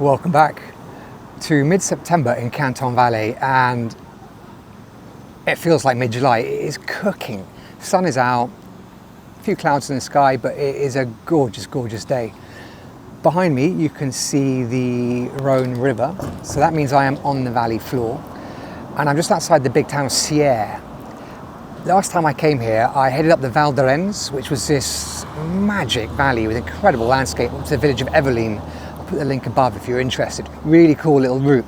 Welcome back to mid-September in Canton Valais, and it feels like mid-July. It is cooking. Sun is out, a few clouds in the sky, but it is a gorgeous, gorgeous day. Behind me you can see the Rhone River, so that means I am on the valley floor, and I'm just outside the big town of Sierre. Last time I came here, I headed up the Val d'Arens, which was this magic valley with incredible landscape, up to the village of Eveline. I'll put the link above if you're interested. Really cool little route.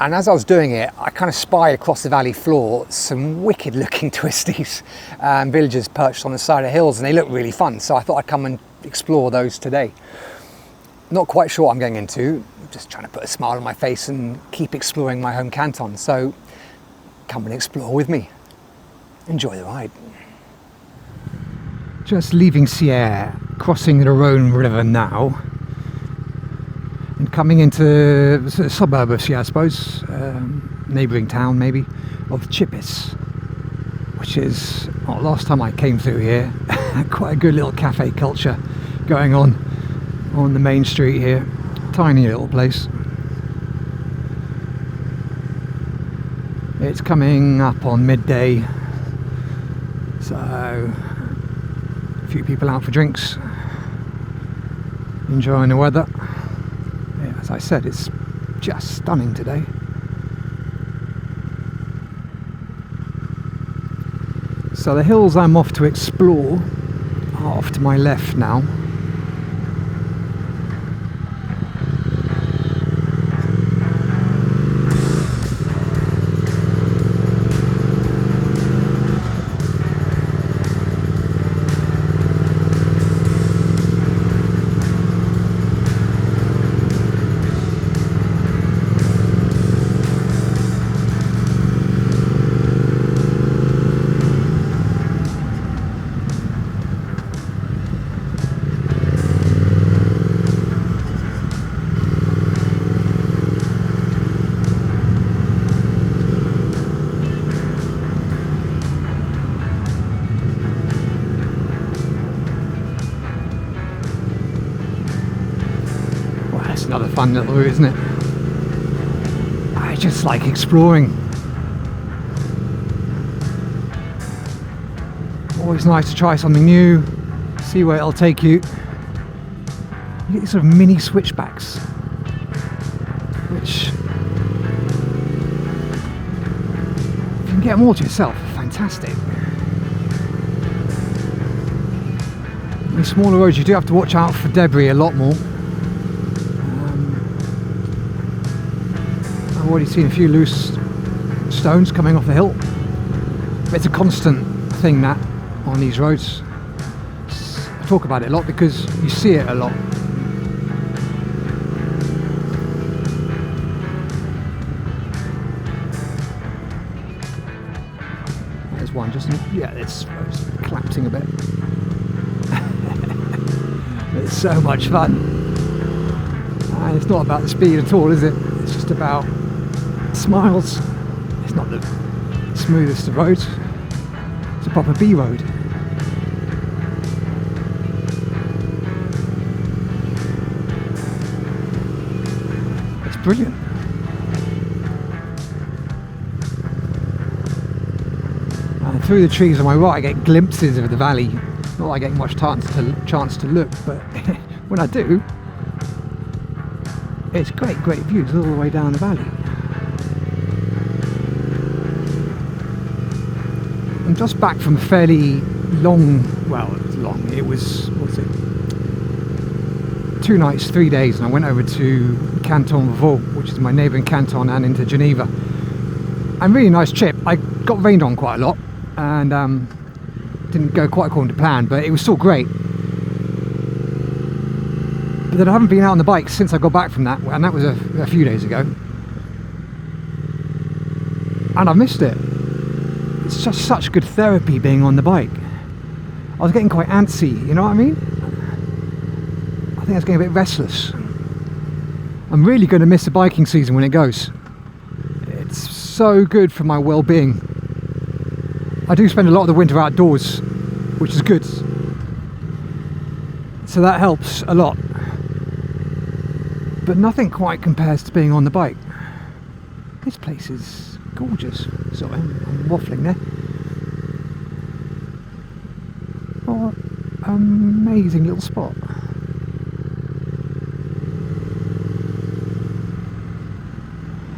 And as I was doing it, I kind of spied across the valley floor some wicked looking twisties, villages perched on the side of hills, and they look really fun. So I thought I'd come and explore those today. Not quite sure what I'm going into, just trying to put a smile on my face and keep exploring my home canton. So come and explore with me. Enjoy the ride. Just leaving Sierre, crossing the Rhone River now, and coming into the suburb of Sierre, I suppose, neighbouring town maybe, of Chippis, which is, well, last time I came through here, quite a good little cafe culture going on the main street here. Tiny little place. It's coming up on midday. So, a few people out for drinks, enjoying the weather. Yeah, as I said, it's just stunning today. So the hills I'm off to explore are off to my left now. Another fun little route, isn't it? I just like exploring. Always nice to try something new, see where it'll take you. You get these sort of mini switchbacks, which, if you can get them all to yourself, fantastic. In smaller roads you do have to watch out for debris a lot more. I've already seen a few loose stones coming off the hill. It's a constant thing that on these roads. I talk about it a lot because you see it a lot. There's one just, yeah, it's collapsing a bit. It's so much fun. And it's not about the speed at all, is it? It's just about smiles. It's not the smoothest of roads. It's a proper B road. It's brilliant. And through the trees on my right I get glimpses of the valley. Not that I get much chance to look, but when I do, it's great views all the way down the valley. I'm just back from a fairly long, well, it was long, it was, what's it, 2 nights, 3 days, and I went over to Canton Valais, which is my neighbouring canton, and into Geneva. And really nice trip. I got rained on quite a lot, and didn't go quite according to plan, but it was still great. But then I haven't been out on the bike since I got back from that, and that was a few days ago. And I've missed it. It's just such good therapy being on the bike. I was getting quite antsy, you know what I mean? I think I was getting a bit restless. I'm really going to miss the biking season when it goes. It's so good for my well-being. I do spend a lot of the winter outdoors, which is good. So that helps a lot. but nothing quite compares to being on the bike. This place is gorgeous. Sorry, I'm waffling there. What an amazing little spot.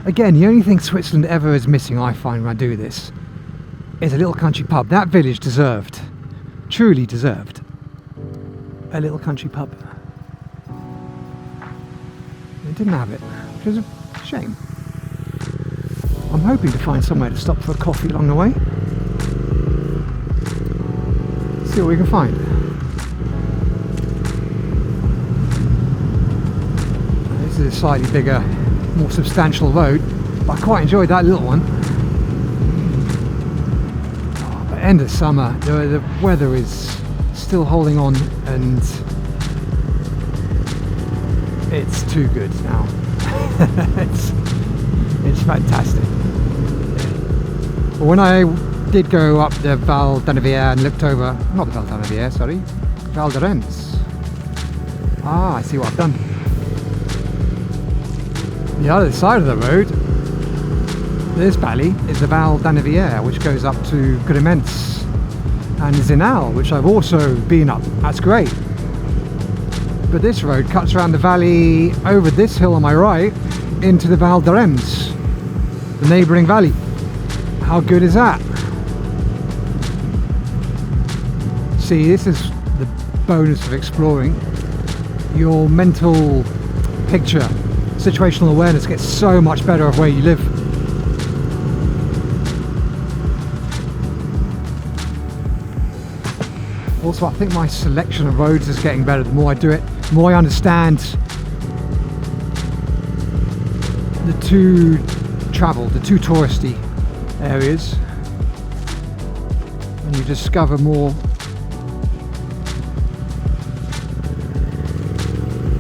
Again, the only thing Switzerland ever is missing, I find, when I do this, is a little country pub. That village deserved, truly deserved, a little country pub. It didn't have it, which is a shame. I'm hoping to find somewhere to stop for a coffee along the way. See what we can find. This is a slightly bigger, more substantial road, but I quite enjoyed that little one. Oh, but end of summer, the weather is still holding on, and it's too good now. it's fantastic. But when I did go up the Val d'Annevière and looked over, not the Val d'Annevière, sorry, Val d'Arens. Ah, I see what I've done. The other side of the road, this valley, is the Val d'Annevière, which goes up to Griments and Zinal, which I've also been up. That's great. But this road cuts around the valley over this hill on my right into the Val d'Arens, the neighbouring valley. How good is that? See, this is the bonus of exploring. Your mental picture, situational awareness gets so much better of where you live. Also, I think my selection of roads is getting better. The more I do it, the more I understand the too traveled, the too touristy areas, and you discover more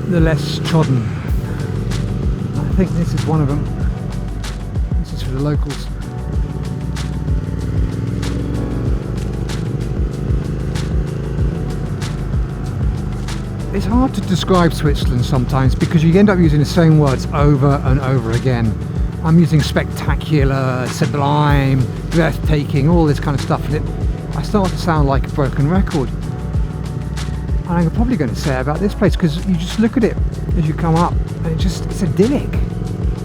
the less trodden. I think this is one of them. This is for the locals. It's hard to describe Switzerland sometimes because you end up using the same words over and over again. I'm using spectacular, sublime, breathtaking, all this kind of stuff, and I start to sound like a broken record. And I'm probably going to say about this place, because you just look at it as you come up and it's idyllic.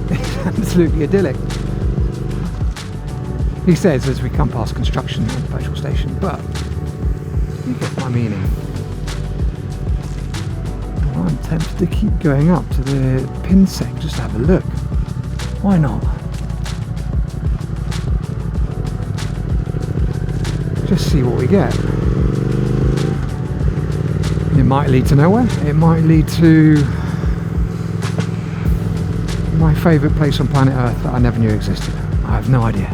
It's absolutely idyllic. He says as we come past construction at the petrol station, but you get my meaning. Well, I'm tempted to keep going up to the Pinsec just to have a look. Why not? Just see what we get. It might lead to nowhere. It might lead to my favourite place on planet Earth that I never knew existed. I have no idea.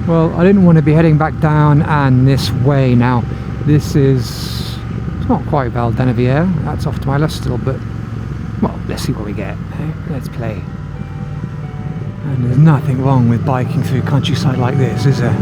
Well, I didn't want to be heading back down and this way now. This is, it's not quite Val d'Annevière, that's off to my left still, but, well, let's see what we get. Let's play. And there's nothing wrong with biking through countryside like this, is there?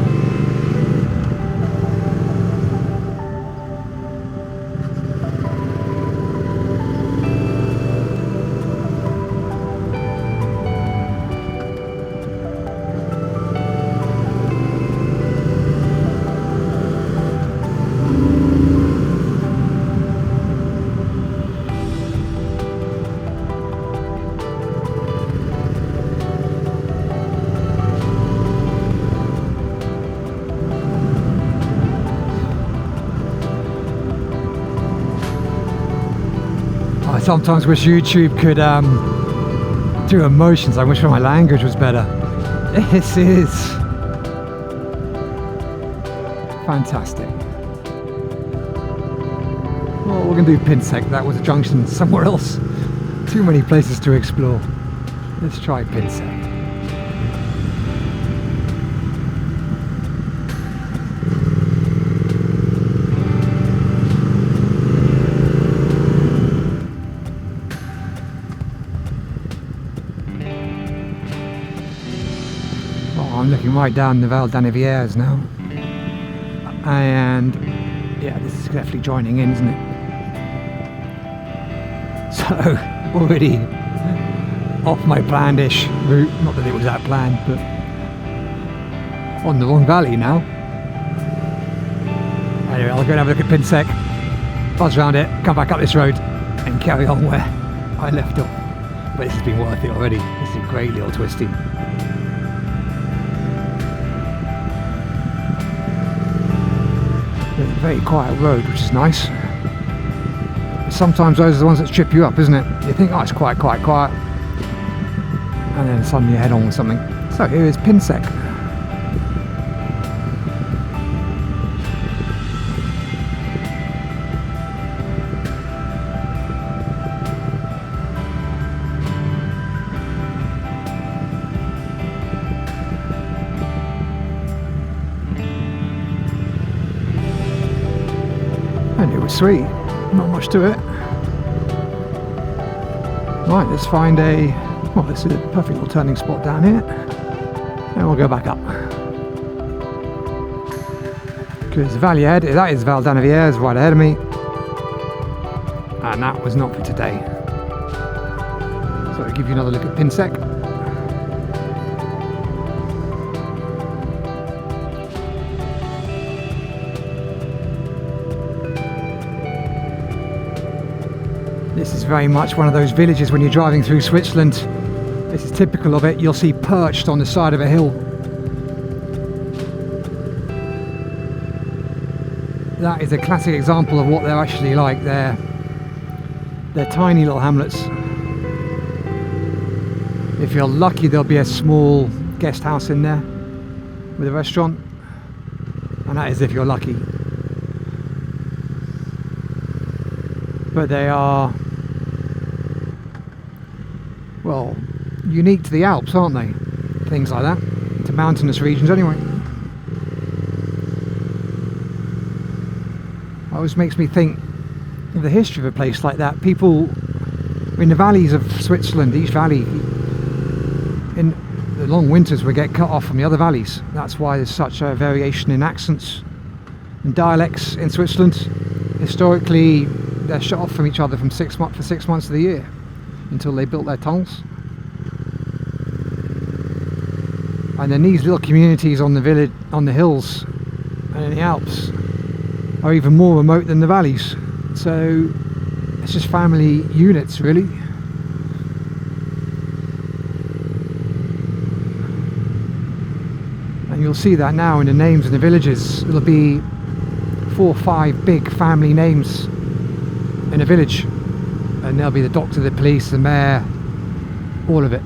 I sometimes wish YouTube could do emotions. I wish my language was better. This is fantastic. Well, we're going to do Pinsec. That was a junction somewhere else. Too many places to explore. Let's try Pinsec. I'm looking right down the Val d'Anneviers now, and yeah, this is definitely joining in, isn't it? So already off my planned-ish route, not that it was that planned, but on the wrong valley now. Anyway, I'll go and have a look at Pinsec, buzz around it, come back up this road and carry on where I left off. But this has been worth it already. This is a great little twisty. A very quiet road, which is nice. Sometimes those are the ones that trip you up, isn't it? You think, oh, it's quiet, and then suddenly you head on with something. So here is Pinsec. And it was sweet, not much to it. Right, let's find well, this is a perfect little turning spot down here, and we'll go back up. Because the valley ahead, that is Val d'Anneviers right ahead of me, and that was not for today. So I'll give you another look at Pinsec. This is very much one of those villages when you're driving through Switzerland. This is typical of it. You'll see perched on the side of a hill. That is a classic example of what they're actually like. They're tiny little hamlets. If you're lucky, there'll be a small guest house in there with a restaurant, and that is if you're lucky. But they are, well, unique to the Alps, aren't they? Things like that, to mountainous regions anyway. It always makes me think of the history of a place like that. People in the valleys of Switzerland, each valley, in the long winters would get cut off from the other valleys. That's why there's such a variation in accents and dialects in Switzerland. Historically, they're shut off from each other for 6 months of the year until they built their tunnels. And then these little communities on the village, on the hills and in the Alps are even more remote than the valleys. So it's just family units, really. And you'll see that now in the names in the villages. It'll be 4 or 5 big family names in a village, and there'll be the doctor, the police, the mayor, all of it.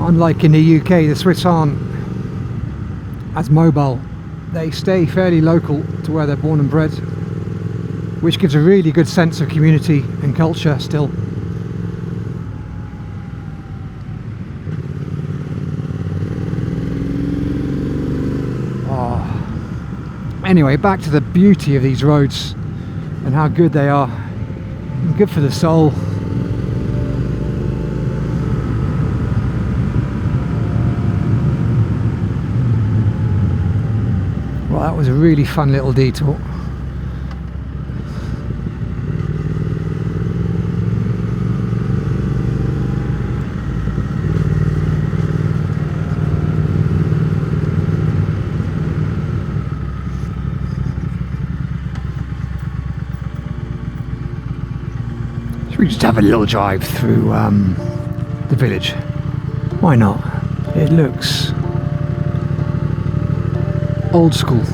Unlike in the UK, the Swiss aren't as mobile. They stay fairly local to where they're born and bred, which gives a really good sense of community and culture still. Anyway, back to the beauty of these roads and how good they are, and good for the soul. Well, that was a really fun little detour. We just have a little drive through the village. Why not? It looks old school.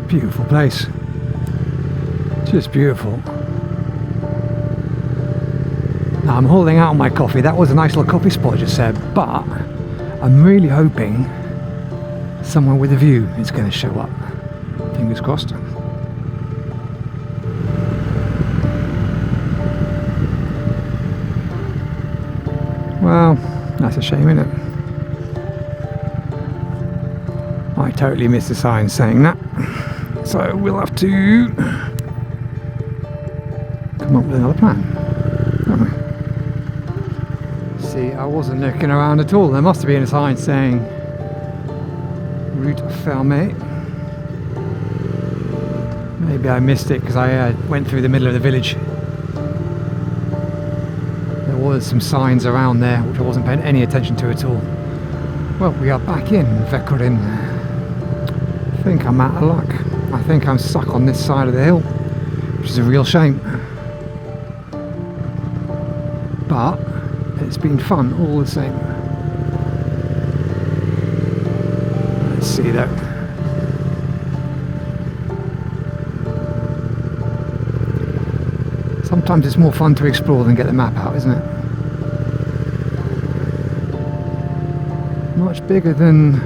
Beautiful place. Just beautiful. Now I'm holding out on my coffee. That was a nice little coffee spot just there, but I'm really hoping somewhere with a view is going to show up. Fingers crossed. Well, that's a shame, isn't it? I totally missed the sign saying that, so we'll have to come up with another plan, don't we? See, I wasn't looking around at all. There must have been a sign saying route fermée. Maybe I missed it because I went through the middle of the village. There was some signs around there which I wasn't paying any attention to at all. Well, we are back in Vercorin. I think I'm out of luck. I think I'm stuck on this side of the hill, which is a real shame. But it's been fun all the same. Let's see though. Sometimes it's more fun to explore than get the map out, isn't it? Much bigger than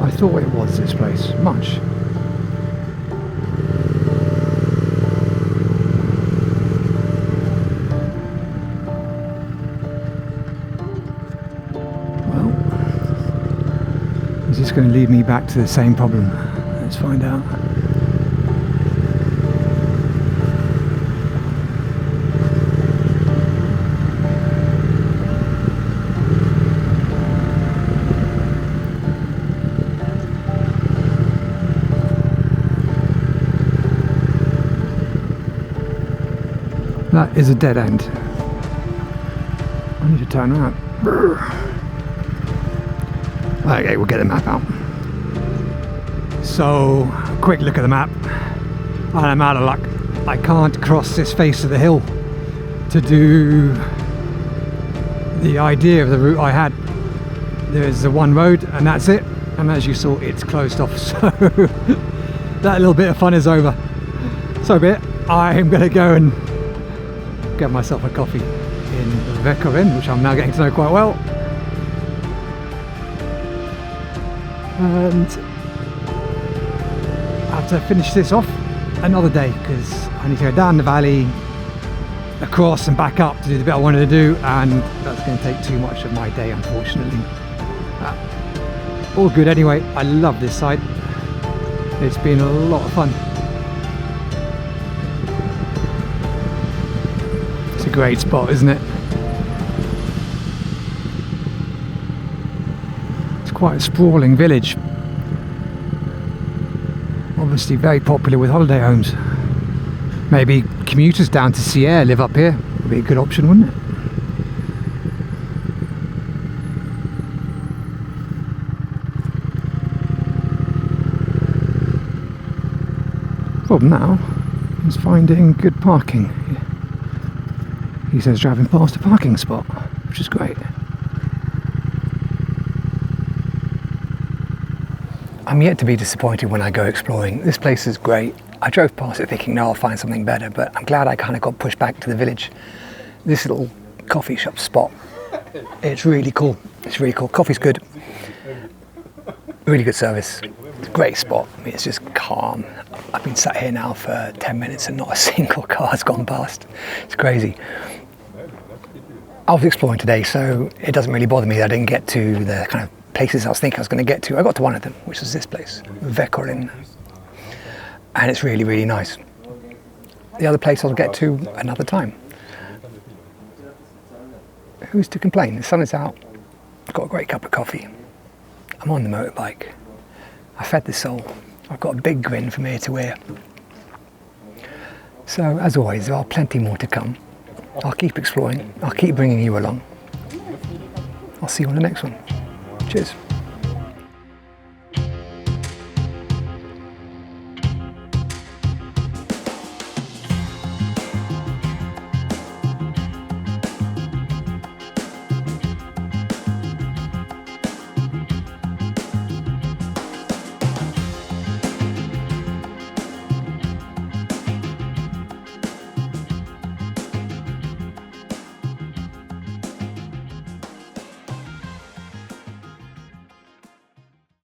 I thought it was, this place. Much. Well, is this going to lead me back to the same problem? Let's find out. That is a dead end. I need to turn around. Okay, we'll get the map out. So, quick look at the map, and I'm out of luck. I can't cross this face of the hill to do the idea of the route I had. There's the one road, and that's it. And as you saw, it's closed off. So that little bit of fun is over. So be it. I'm going to go and get myself a coffee in Vercorin, which I'm now getting to know quite well, and I have to finish this off another day because I need to go down the valley, across and back up to do the bit I wanted to do, and that's going to take too much of my day, unfortunately. All good anyway. I love this site. It's been a lot of fun. Great spot, isn't it? It's quite a sprawling village, obviously very popular with holiday homes. Maybe commuters down to Sierre live up here. Would be a good option, wouldn't it? Problem now is finding good parking. He says driving past a parking spot, which is great. I'm yet to be disappointed when I go exploring. This place is great. I drove past it thinking, no, I'll find something better, but I'm glad I kind of got pushed back to the village. This little coffee shop spot, it's really cool. It's really cool. Coffee's good. Really good service. It's a great spot. I mean, it's just calm. I've been sat here now for 10 minutes and not a single car's gone past. It's crazy. I was exploring today, so it doesn't really bother me that I didn't get to the kind of places I was thinking I was going to get to. I got to one of them, which was this place, Vercorin. And it's really, really nice. The other place I'll get to another time. Who's to complain? The sun is out. I've got a great cup of coffee. I'm on the motorbike. I fed the soul. I've got a big grin from ear to ear. So, as always, there are plenty more to come. I'll keep exploring. I'll keep bringing you along. I'll see you on the next one. Cheers.